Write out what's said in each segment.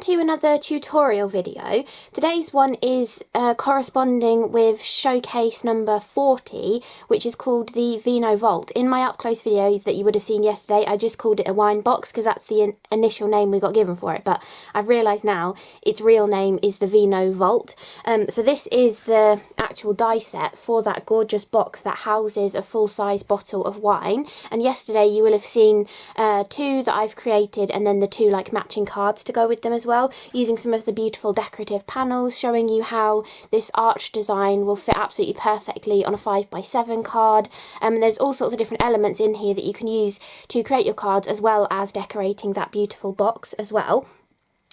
to another tutorial video. Today's one is corresponding with showcase number 40, which is called the Vino Vault. In my up close video that you would have seen yesterday, I just called it a wine box because that's the initial name we got given for it, but I've realised now its real name is the Vino Vault. So this is the actual die set for that gorgeous box that houses a full-size bottle of wine, and yesterday you will have seen two that I've created and then the two like matching cards to go with them as well, using some of the beautiful decorative panels, showing you how this arch design will fit absolutely perfectly on a 5x7 card. And there's all sorts of different elements in here that you can use to create your cards, as well as decorating that beautiful box as well.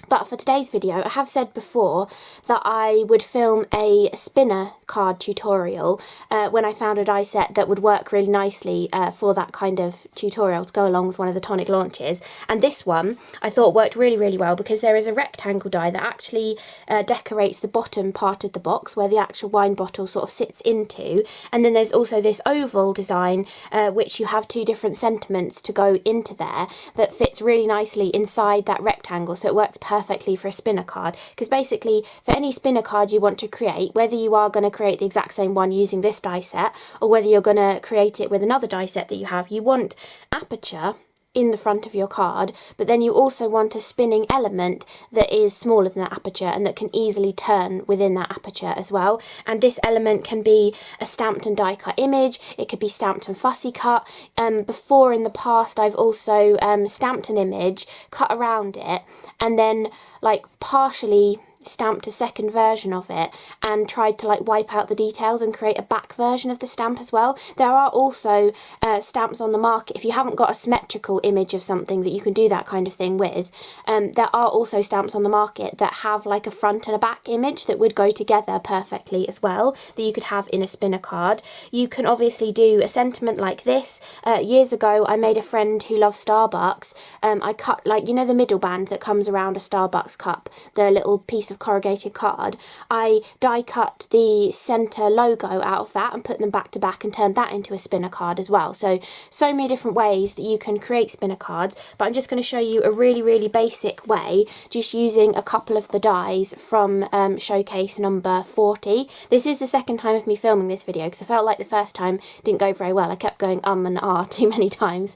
But for today's video, I have said before that I would film a spinner card tutorial when I found a die set that would work really nicely for that kind of tutorial to go along with one of the Tonic launches. And this one I thought worked really well because there is a rectangle die that actually decorates the bottom part of the box where the actual wine bottle sort of sits into. And then there's also this oval design which you have two different sentiments to go into there that fits really nicely inside that rectangle, so it works perfectly for a spinner card. Because basically for any spinner card you want to create, whether you are going to create the exact same one using this die set or whether you're going to create it with another die set that you have, you want aperture in the front of your card, but then you also want a spinning element that is smaller than that aperture and that can easily turn within that aperture as well. And this element can be a stamped and die cut image, it could be stamped and fussy cut. Before in the past I've also stamped an image, cut around it, and then like partially stamped a second version of it and tried to like wipe out the details and create a back version of the stamp as well. There are also stamps on the market, if you haven't got a symmetrical image of something that you can do that kind of thing with, there are also stamps on the market that have like a front and a back image that would go together perfectly as well, that you could have in a spinner card. You can obviously do a sentiment like this. Years ago I made a friend who loves Starbucks. I cut, like, you know, the middle band that comes around a Starbucks cup, the little piece of corrugated card. I die cut the center logo out of that and put them back to back and turned that into a spinner card as well. So many different ways that you can create spinner cards, but I'm just going to show you a really basic way, just using a couple of the dies from showcase number 40. This is the second time of me filming this video because I felt like the first time didn't go very well. I kept going and ah too many times.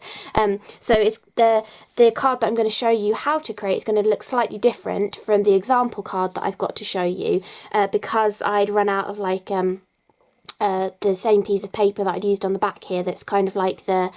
So it's the card that I'm going to show you how to create is going to look slightly different from the example card that I've got to show you because I'd run out of like the same piece of paper that I'd used on the back here, that's kind of like the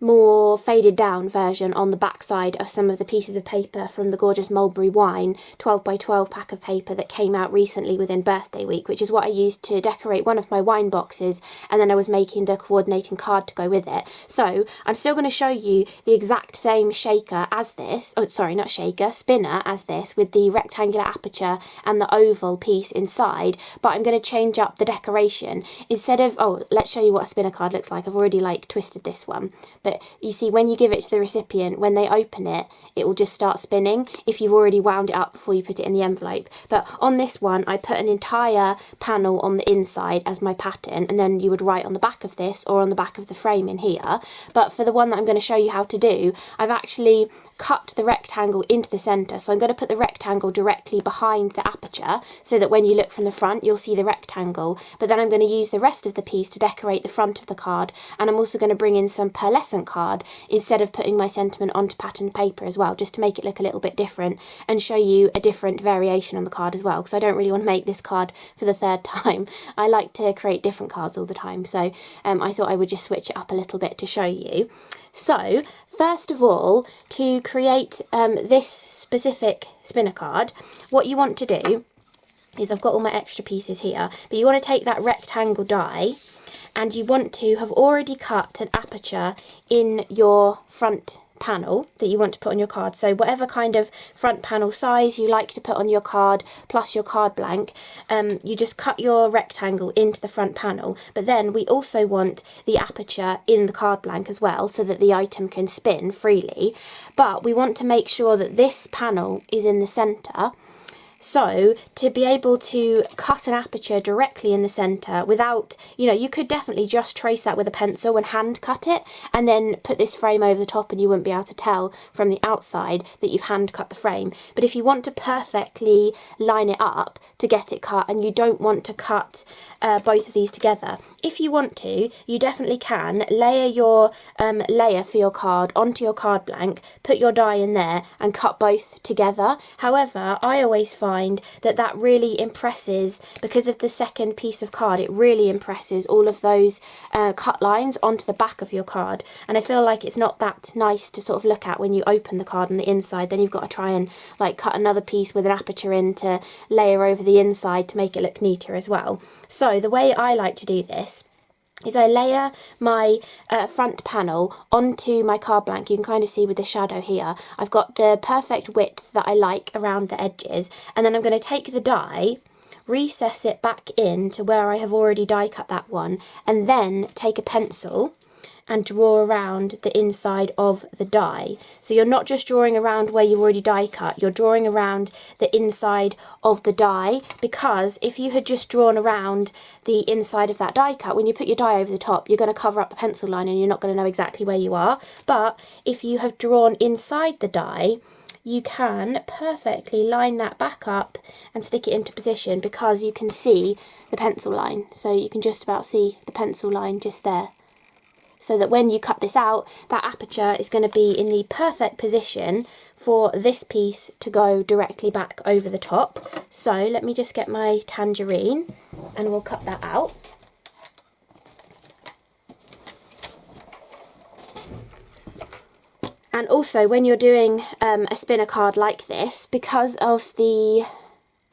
more faded down version on the back side of some of the pieces of paper from the gorgeous Mulberry wine 12x12 pack of paper that came out recently within birthday week, which is what I used to decorate one of my wine boxes, and then I was making the coordinating card to go with it. So I'm still going to show you the exact same shaker as this, oh sorry, not shaker, spinner as this, with the rectangular aperture and the oval piece inside, but I'm going to change up the decoration. Instead of, oh, let's show you what a spinner card looks like. I've already like twisted this one. But you see, when you give it to the recipient, when they open it, it will just start spinning if you've already wound it up before you put it in the envelope. But on this one, I put an entire panel on the inside as my pattern, and then you would write on the back of this or on the back of the frame in here. But for the one that I'm going to show you how to do, I've actually cut the rectangle into the centre. So I'm going to put the rectangle directly behind the aperture so that when you look from the front, you'll see the rectangle. But then I'm going to use the rest of the piece to decorate the front of the card, and I'm also going to bring in some pearlescent card instead of putting my sentiment onto patterned paper as well, just to make it look a little bit different and show you a different variation on the card as well, because I don't really want to make this card for the third time. I like to create different cards all the time, so I thought I would just switch it up a little bit to show you. So first of all, to create this specific spinner card, what you want to do is, I've got all my extra pieces here, but you want to take that rectangle die and you want to have already cut an aperture in your front panel that you want to put on your card. So whatever kind of front panel size you like to put on your card plus your card blank, you just cut your rectangle into the front panel. But then we also want the aperture in the card blank as well, so that the item can spin freely. But we want to make sure that this panel is in the centre. So to be able to cut an aperture directly in the centre without, you know, you could definitely just trace that with a pencil and hand cut it and then put this frame over the top and you wouldn't be able to tell from the outside that you've hand cut the frame. But if you want to perfectly line it up to get it cut and you don't want to cut both of these together, if you want to, you definitely can layer your layer for your card onto your card blank, put your die in there and cut both together. However, I always find that that really impresses, because of the second piece of card, it really impresses all of those cut lines onto the back of your card, and I feel like it's not that nice to sort of look at when you open the card on the inside. Then you've got to try and like cut another piece with an aperture in to layer over the inside to make it look neater as well. So the way I like to do this is I layer my front panel onto my card blank. You can kind of see with the shadow here, I've got the perfect width that I like around the edges, and then I'm going to take the die, recess it back in to where I have already die cut that one, and then take a pencil and draw around the inside of the die. So you're not just drawing around where you've already die cut, you're drawing around the inside of the die, because if you had just drawn around the inside of that die cut, when you put your die over the top, you're going to cover up the pencil line and you're not going to know exactly where you are. But if you have drawn inside the die, you can perfectly line that back up and stick it into position, because you can see the pencil line. So you can just about see the pencil line just there. So that when you cut this out, that aperture is going to be in the perfect position for this piece to go directly back over the top. So let me just get my tangerine and we'll cut that out. And also when you're doing a spinner card like this, because of the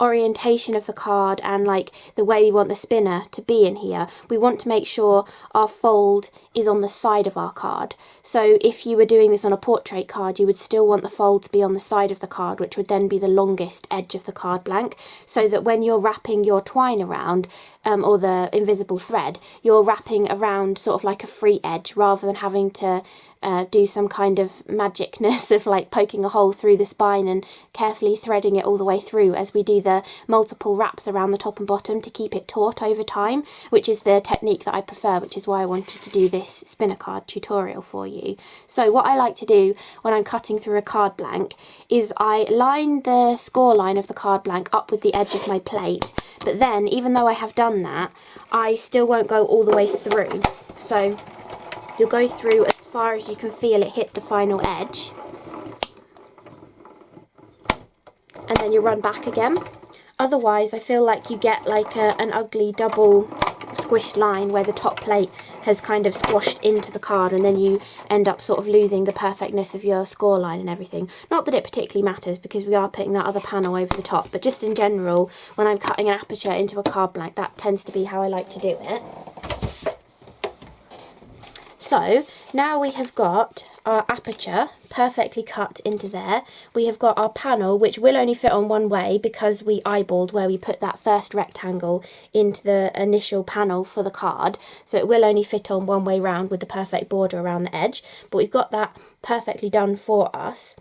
orientation of the card and like the way we want the spinner to be in here, we want to make sure our fold is on the side of our card. So if you were doing this on a portrait card, you would still want the fold to be on the side of the card, which would then be the longest edge of the card blank, so that when you're wrapping your twine around or the invisible thread, you're wrapping around sort of like a free edge rather than having to do some kind of magicness of like poking a hole through the spine and carefully threading it all the way through as we do the multiple wraps around the top and bottom to keep it taut over time, which is the technique that I prefer, which is why I wanted to do this spinner card tutorial for you. So what I like to do when I'm cutting through a card blank is I line the score line of the card blank up with the edge of my plate, but then even though I have done that, I still won't go all the way through. So you'll go through as far as you can feel it hit the final edge, and then you run back again. Otherwise I feel like you get like an ugly double squished line where the top plate has kind of squashed into the card, and then you end up sort of losing the perfectness of your score line and everything. Not that it particularly matters, because we are putting that other panel over the top, but just in general, when I'm cutting an aperture into a card blank, that tends to be how I like to do it. So now we have got our aperture perfectly cut into there. We have got our panel, which will only fit on one way because we eyeballed where we put that first rectangle into the initial panel for the card. So it will only fit on one way round with the perfect border around the edge. But we've got that perfectly done for us.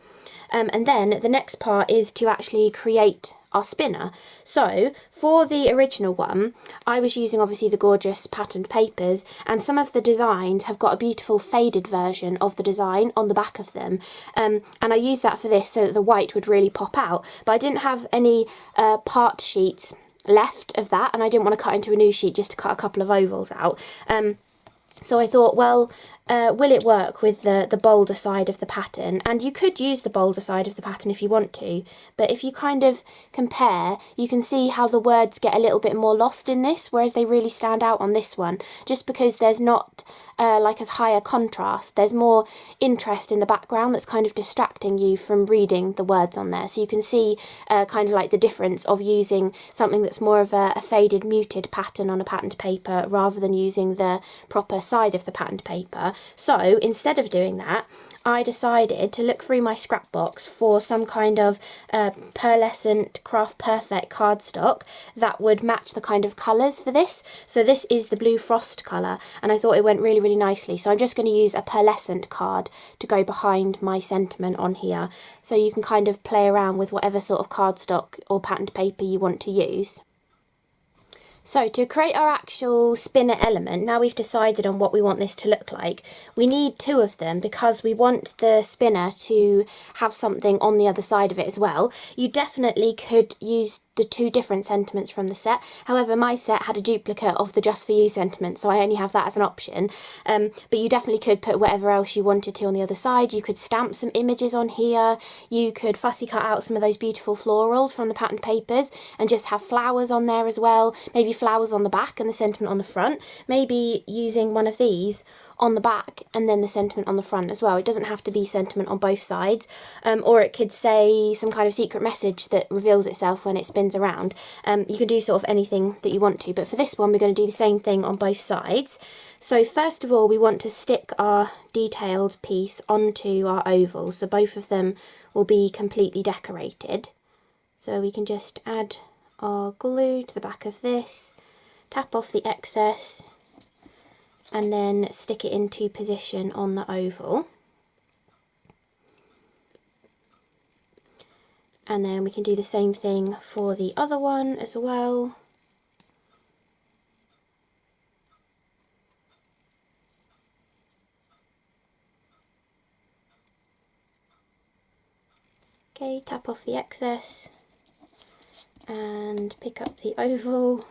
And then the next part is to actually create our spinner. So for the original one, I was using obviously the gorgeous patterned papers, and some of the designs have got a beautiful faded version of the design on the back of them, and I used that for this so that the white would really pop out. But I didn't have any part sheets left of that, and I didn't want to cut into a new sheet just to cut a couple of ovals out. So I thought, well, will it work with the bolder side of the pattern? And you could use the bolder side of the pattern if you want to, but if you kind of compare, you can see how the words get a little bit more lost in this, whereas they really stand out on this one, just because there's not like as high a contrast. There's more interest in the background that's kind of distracting you from reading the words on there. So you can see kind of like the difference of using something that's more of a faded, muted pattern on a patterned paper rather than using the proper side of the patterned paper. So instead of doing that, I decided to look through my scrap box for some kind of pearlescent Craft Perfect cardstock that would match the kind of colours for this. So this is the Blue Frost colour, and I thought it went really, really nicely. So I'm just going to use a pearlescent card to go behind my sentiment on here. So you can kind of play around with whatever sort of cardstock or patterned paper you want to use. So to create our actual spinner element, now we've decided on what we want this to look like, we need two of them because we want the spinner to have something on the other side of it as well. You definitely could use the two different sentiments from the set. However, my set had a duplicate of the Just For You sentiment, so I only have that as an option. But you definitely could put whatever else you wanted to on the other side. You could stamp some images on here. You could fussy cut out some of those beautiful florals from the patterned papers and just have flowers on there as well. Maybe flowers on the back and the sentiment on the front. Maybe using one of these on the back and then the sentiment on the front as well. It doesn't have to be sentiment on both sides, or it could say some kind of secret message that reveals itself when it spins around. You can do sort of anything that you want to, but for this one we're going to do the same thing on both sides. So first of all, we want to stick our detailed piece onto our oval, so both of them will be completely decorated. So we can just add our glue to the back of this, tap off the excess, and then stick it into position on the oval. And then we can do the same thing for the other one as well. Okay, tap off the excess and pick up the oval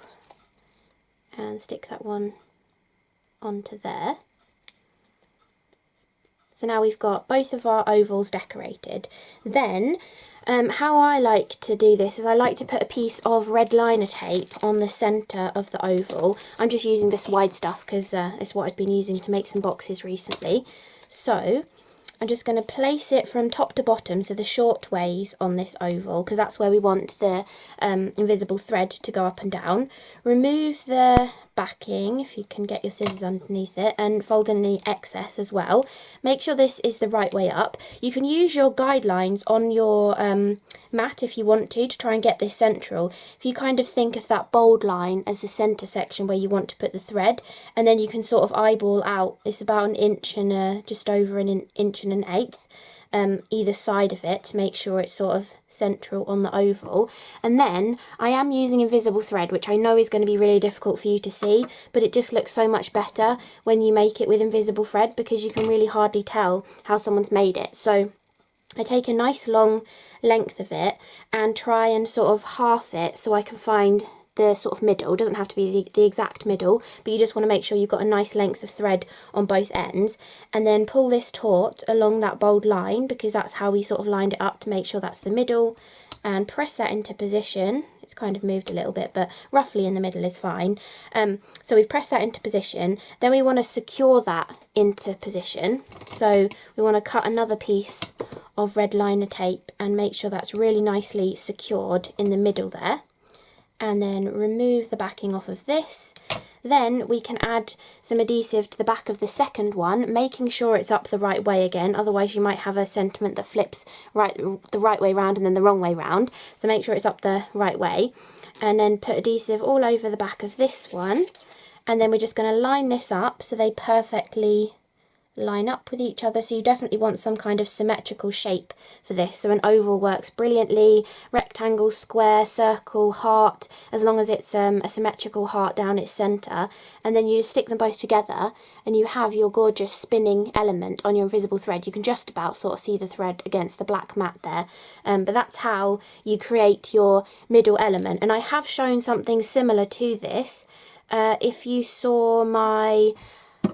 and stick that one onto there. So now we've got both of our ovals decorated. Then how I like to do this is I like to put a piece of red liner tape on the centre of the oval. I'm just using this wide stuff because it's what I've been using to make some boxes recently. So I'm just going to place it from top to bottom, so the short ways on this oval, because that's where we want the invisible thread to go up and down. Remove the backing, if you can get your scissors underneath it, and fold in the excess as well. Make sure this is the right way up. You can use your guidelines on your mat if you want to try and get this central. If you kind of think of that bold line as the centre section where you want to put the thread, and then you can sort of eyeball out, it's about an inch and just over an inch and an eighth either side of it to make sure it's sort of central on the oval. And then I am using invisible thread, which I know is going to be really difficult for you to see, but it just looks so much better when you make it with invisible thread because you can really hardly tell how someone's made it. So I take a nice long length of it and try and sort of half it so I can find the sort of middle. It doesn't have to be the exact middle, but you just want to make sure you've got a nice length of thread on both ends, and then pull this taut along that bold line because that's how we sort of lined it up to make sure that's the middle, and press that into position. It's kind of moved a little bit, but roughly in the middle is fine. So we've pressed that into position. Then we want to secure that into position. So we want to cut another piece of red liner tape and make sure that's really nicely secured in the middle there. And then remove the backing off of this. Then we can add some adhesive to the back of the second one, making sure it's up the right way again, otherwise you might have a sentiment that flips the right way round and then the wrong way round. So make sure it's up the right way. And then put adhesive all over the back of this one. And then we're just going to line this up so they perfectly line up with each other. So you definitely want some kind of symmetrical shape for this. So an oval works brilliantly, rectangle, square, circle, heart, as long as it's a symmetrical heart down its centre. And then you just stick them both together and you have your gorgeous spinning element on your invisible thread. You can just about sort of see the thread against the black mat there. But that's how you create your middle element. And I have shown something similar to this. If you saw my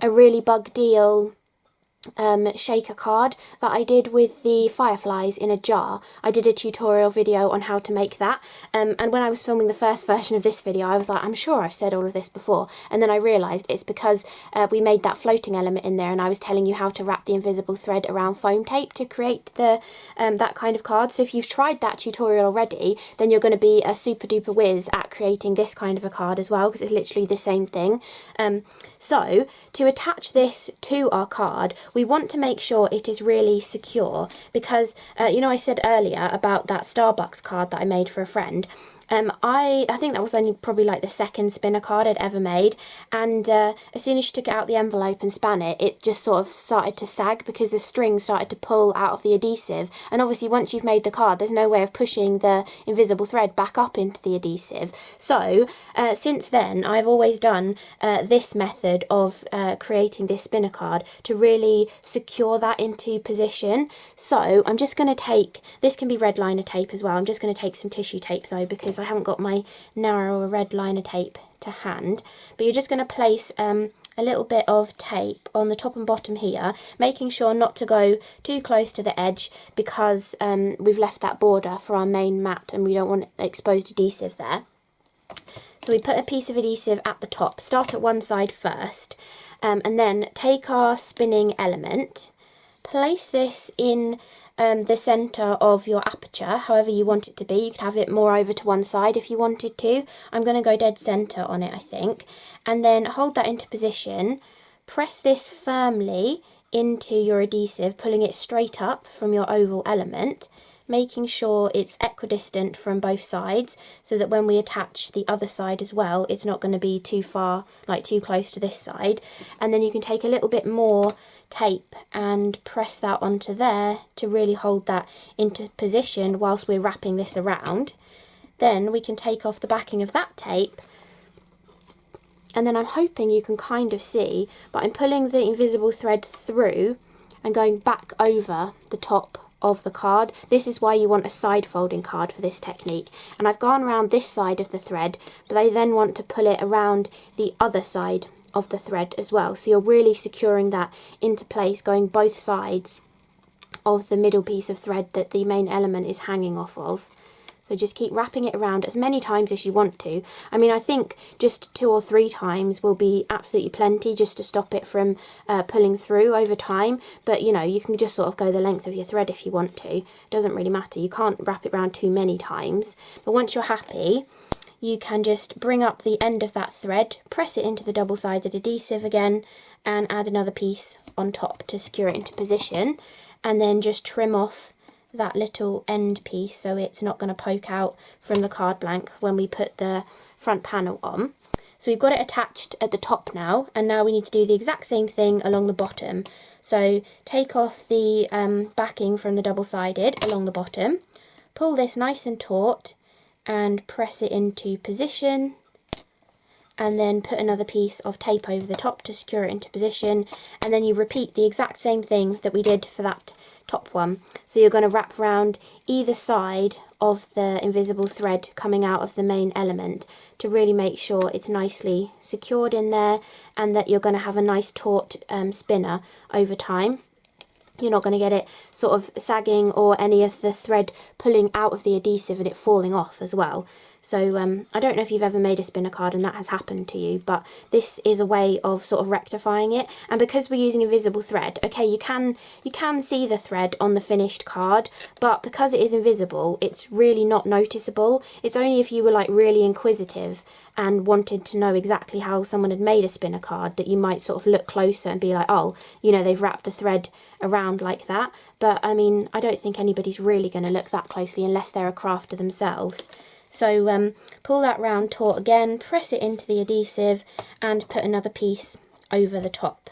A Really Bug Deal shaker card that I did with the fireflies in a jar. I did a tutorial video on how to make that, and when I was filming the first version of this video I was like, I'm sure I've said all of this before, and then I realised it's because we made that floating element in there and I was telling you how to wrap the invisible thread around foam tape to create the that kind of card. So if you've tried that tutorial already, then you're going to be a super duper whiz at creating this kind of a card as well, because it's literally the same thing. So to attach this to our card, we want to make sure it is really secure, because you know, I said earlier about that Starbucks card that I made for a friend. I think that was only probably like the second spinner card I'd ever made, and as soon as she took it out the envelope and span it, it just sort of started to sag because the string started to pull out of the adhesive, and obviously once you've made the card there's no way of pushing the invisible thread back up into the adhesive. So since then I've always done this method of creating this spinner card to really secure that into position. So I'm just going to take, this can be red liner tape as well, I'm just going to take some tissue tape though because I haven't got my narrower red liner tape to hand, but you're just going to place a little bit of tape on the top and bottom here, making sure not to go too close to the edge because we've left that border for our main mat and we don't want exposed adhesive there. So we put a piece of adhesive at the top, start at one side first, and then take our spinning element, place this in the centre of your aperture, however you want it to be. You could have it more over to one side if you wanted to. I'm going to go dead centre on it, I think. And then hold that into position. Press this firmly into your adhesive, pulling it straight up from your oval element, making sure it's equidistant from both sides so that when we attach the other side as well, it's not going to be too far, like too close to this side. And then you can take a little bit more tape and press that onto there to really hold that into position whilst we're wrapping this around. Then we can take off the backing of that tape, and then I'm hoping you can kind of see, but I'm pulling the invisible thread through and going back over the top of the card. This is why you want a side folding card for this technique, and I've gone around this side of the thread, but I then want to pull it around the other side of the thread as well, so you're really securing that into place, going both sides of the middle piece of thread that the main element is hanging off of. So just keep wrapping it around as many times as you want to. I mean, I think just 2 or 3 times will be absolutely plenty just to stop it from pulling through over time. But, you know, you can just sort of go the length of your thread if you want to. It doesn't really matter. You can't wrap it around too many times. But once you're happy, you can just bring up the end of that thread, press it into the double-sided adhesive again, and add another piece on top to secure it into position. And then just trim off that little end piece so it's not going to poke out from the card blank when we put the front panel on. So we've got it attached at the top now, and now we need to do the exact same thing along the bottom. So take off the backing from the double-sided along the bottom, pull this nice and taut and press it into position, and then put another piece of tape over the top to secure it into position, and then you repeat the exact same thing that we did for that top one. So you're going to wrap around either side of the invisible thread coming out of the main element to really make sure it's nicely secured in there and that you're going to have a nice taut spinner over time. You're not going to get it sort of sagging or any of the thread pulling out of the adhesive and it falling off as well. So I don't know if you've ever made a spinner card and that has happened to you, but this is a way of sort of rectifying it. And because we're using invisible thread, okay, you can see the thread on the finished card, but because it is invisible, it's really not noticeable. It's only if you were like really inquisitive and wanted to know exactly how someone had made a spinner card that you might sort of look closer and be like, oh, you know, they've wrapped the thread around like that. But I mean, I don't think anybody's really going to look that closely unless they're a crafter themselves. So pull that round taut again, press it into the adhesive and put another piece over the top,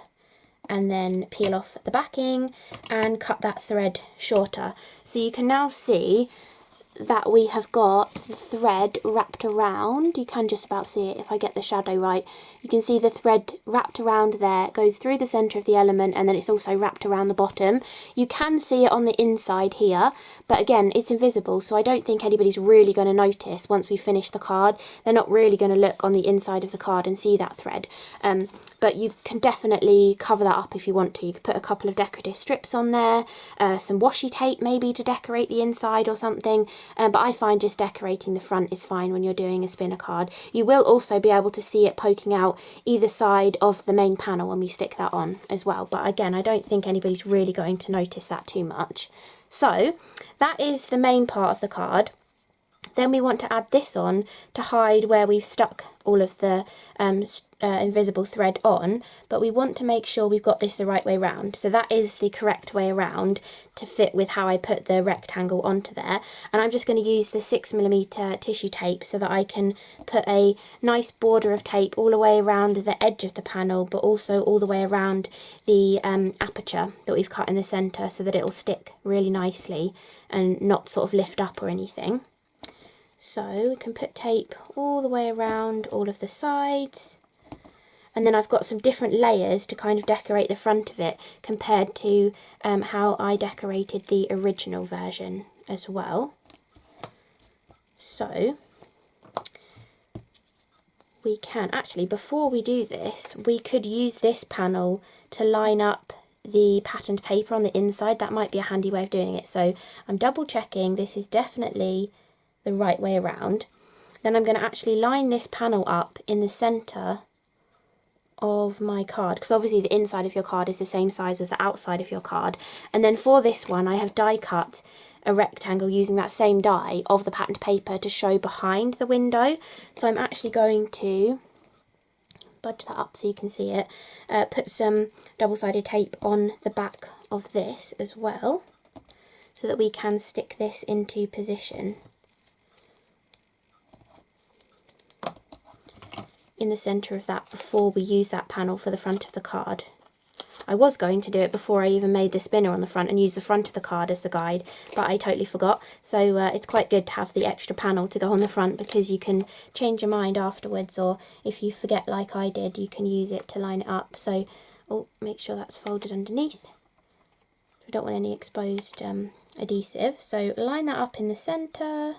and then peel off the backing and cut that thread shorter. So you can now see that we have got the thread wrapped around. You can just about see it if I get the shadow right. You can see the thread wrapped around there, it goes through the centre of the element, and then it's also wrapped around the bottom. You can see it on the inside here, but again, it's invisible, so I don't think anybody's really going to notice once we finish the card. They're not really going to look on the inside of the card and see that thread. But you can definitely cover that up if you want to. You could put a couple of decorative strips on there, some washi tape maybe to decorate the inside or something, but I find just decorating the front is fine when you're doing a spinner card. You will also be able to see it poking out either side of the main panel when we stick that on as well, but again, I don't think anybody's really going to notice that too much. So that is the main part of the card. Then we want to add this on to hide where we've stuck all of the invisible thread on, but we want to make sure we've got this the right way round. So that is the correct way around to fit with how I put the rectangle onto there. And I'm just going to use the 6mm tissue tape so that I can put a nice border of tape all the way around the edge of the panel, but also all the way around the aperture that we've cut in the centre, so that it'll stick really nicely and not sort of lift up or anything. So we can put tape all the way around all of the sides, and then I've got some different layers to kind of decorate the front of it compared to how I decorated the original version as well. So we can actually, before we do this, we could use this panel to line up the patterned paper on the inside. That might be a handy way of doing it. So I'm double checking this is definitely the right way around. Then I'm going to actually line this panel up in the centre of my card, because obviously the inside of your card is the same size as the outside of your card. And then for this one I have die cut a rectangle using that same die of the patterned paper to show behind the window. So I'm actually going to budge that up so you can see it, put some double-sided tape on the back of this as well so that we can stick this into position in the centre of that before we use that panel for the front of the card. I was going to do it before I even made the spinner on the front and use the front of the card as the guide, but I totally forgot. So it's quite good to have the extra panel to go on the front, because you can change your mind afterwards, or if you forget like I did, you can use it to line it up. So make sure that's folded underneath. We don't want any exposed adhesive. So line that up in the centre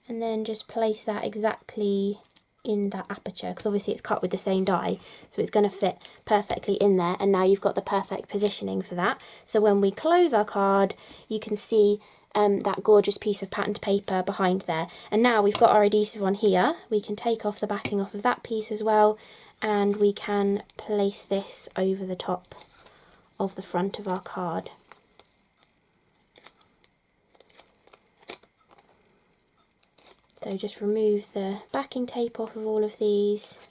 and then just place that exactly in that aperture, because obviously it's cut with the same die, so it's going to fit perfectly in there, and now you've got the perfect positioning for that. So when we close our card, you can see that gorgeous piece of patterned paper behind there. And now we've got our adhesive on here, we can take off the backing off of that piece as well, and we can place this over the top of the front of our card. So just remove the backing tape off of all of these,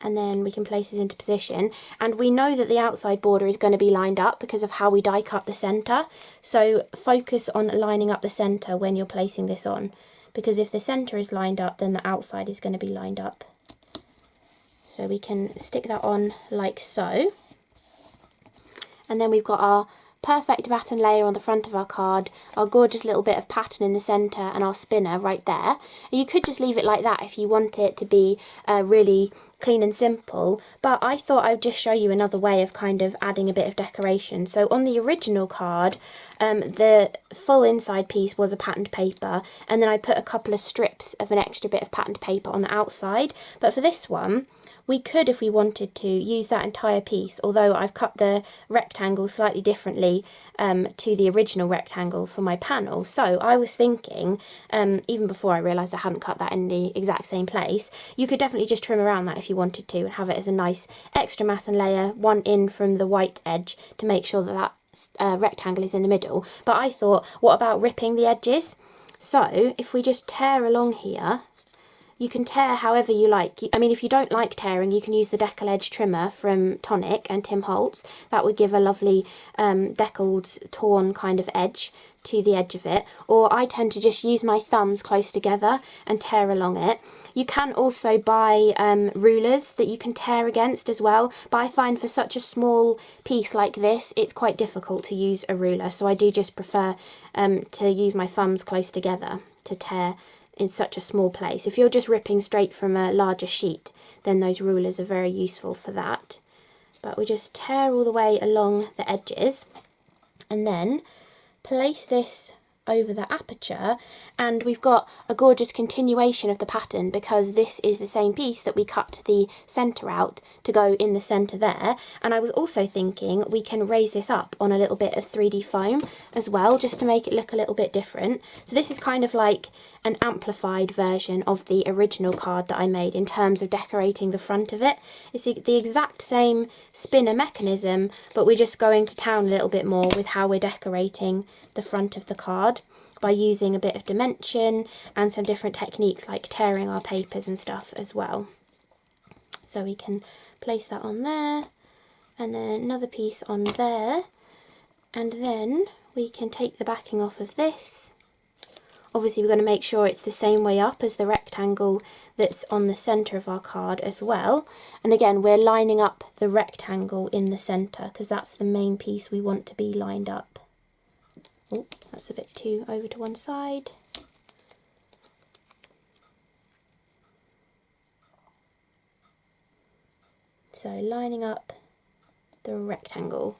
and then we can place this into position. And we know that the outside border is going to be lined up because of how we die cut the centre, so focus on lining up the centre when you're placing this on, because if the centre is lined up, then the outside is going to be lined up. So we can stick that on like so, and then we've got our perfect batten layer on the front of our card, our gorgeous little bit of pattern in the centre, and our spinner right there. And you could just leave it like that if you want it to be really clean and simple, but I thought I would just show you another way of kind of adding a bit of decoration. So on the original card, the full inside piece was a patterned paper, and then I put a couple of strips of an extra bit of patterned paper on the outside. But for this one, we could, if we wanted to, use that entire piece, although I've cut the rectangle slightly differently to the original rectangle for my panel. So I was thinking, even before I realised I hadn't cut that in the exact same place, you could definitely just trim around that if you wanted to and have it as a nice extra matten layer, one in from the white edge to make sure that that rectangle is in the middle. But I thought, what about ripping the edges? So if we just tear along here, You can tear however you like. I mean, if you don't like tearing, you can use the decal edge trimmer from Tonic and Tim Holtz. That would give a lovely deckled, torn kind of edge to the edge of it. Or I tend to just use my thumbs close together and tear along it. You can also buy rulers that you can tear against as well, but I find for such a small piece like this, it's quite difficult to use a ruler, so I do just prefer to use my thumbs close together to tear in such a small place. If you're just ripping straight from a larger sheet, then those rulers are very useful for that. But we just tear all the way along the edges and then place this over the aperture, and we've got a gorgeous continuation of the pattern because this is the same piece that we cut the centre out to go in the centre there. And I was also thinking we can raise this up on a little bit of 3D foam as well, just to make it look a little bit different. So this is kind of like an amplified version of the original card that I made in terms of decorating the front of it. It's the exact same spinner mechanism, but we're just going to town a little bit more with how we're decorating the front of the card by using a bit of dimension and some different techniques like tearing our papers and stuff as well. So we can place that on there, and then another piece on there, and then we can take the backing off of this. Obviously we're going to make sure it's the same way up as the rectangle that's on the centre of our card as well. And again, we're lining up the rectangle in the centre because that's the main piece we want to be lined up. Oh, that's a bit too over to one side. So lining up the rectangle.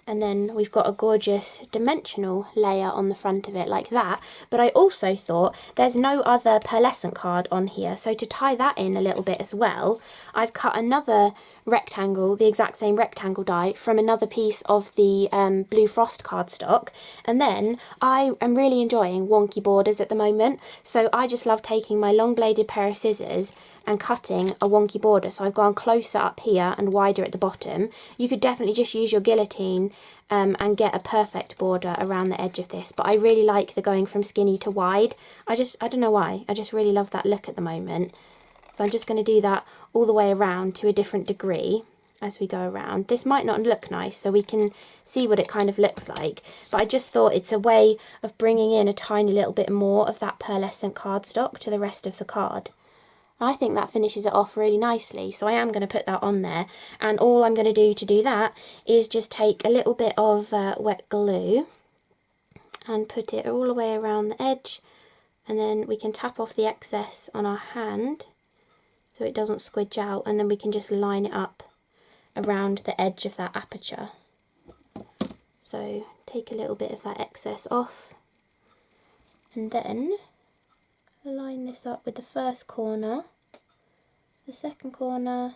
And then we've got a gorgeous dimensional layer on the front of it like that. But I also thought there's no other pearlescent card on here, so to tie that in a little bit as well, I've cut another rectangle, the exact same rectangle die, from another piece of the Blue Frost cardstock. And then I am really enjoying wonky borders at the moment, so I just love taking my long bladed pair of scissors and cutting a wonky border. So I've gone closer up here and wider at the bottom. You could definitely just use your guillotine and get a perfect border around the edge of this, but I really like the going from skinny to wide. I don't know why, I just really love that look at the moment. So I'm just going to do that all the way around to a different degree as we go around. This might not look nice, so we can see what it kind of looks like, but I just thought it's a way of bringing in a tiny little bit more of that pearlescent cardstock to the rest of the card. I think that finishes it off really nicely, so I am going to put that on there, and all I'm going to do that is just take a little bit of wet glue and put it all the way around the edge, and then we can tap off the excess on our hand so it doesn't squidge out, and then we can just line it up around the edge of that aperture. So take a little bit of that excess off, and then line this up with the first corner, the second corner,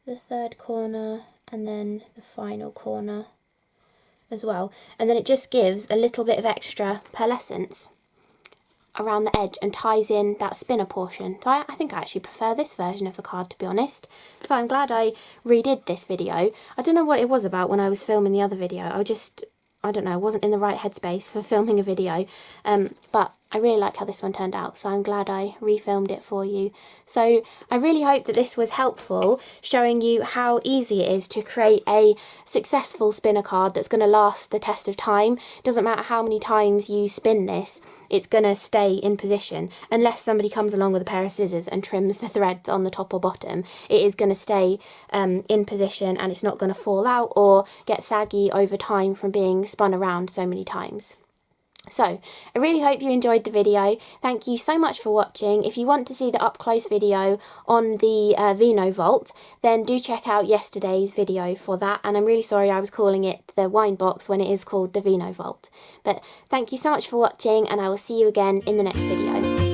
the third corner, and then the final corner as well. And then it just gives a little bit of extra pearlescence around the edge and ties in that spinner portion. So I think I actually prefer this version of the card, to be honest. So I'm glad I redid this video. I don't know what it was about when I was filming the other video. I don't know, I wasn't in the right headspace for filming a video, but I really like how this one turned out, so I'm glad I refilmed it for you. So I really hope that this was helpful, showing you how easy it is to create a successful spinner card that's going to last the test of time. Doesn't matter how many times you spin this, it's going to stay in position. Unless somebody comes along with a pair of scissors and trims the threads on the top or bottom, it is going to stay in position, and it's not going to fall out or get saggy over time from being spun around so many times. So, I really hope you enjoyed the video. Thank you so much for watching. If you want to see the up-close video on the Vino Vault, then do check out yesterday's video for that. And I'm really sorry I was calling it the wine box when it is called the Vino Vault. But thank you so much for watching, and I will see you again in the next video.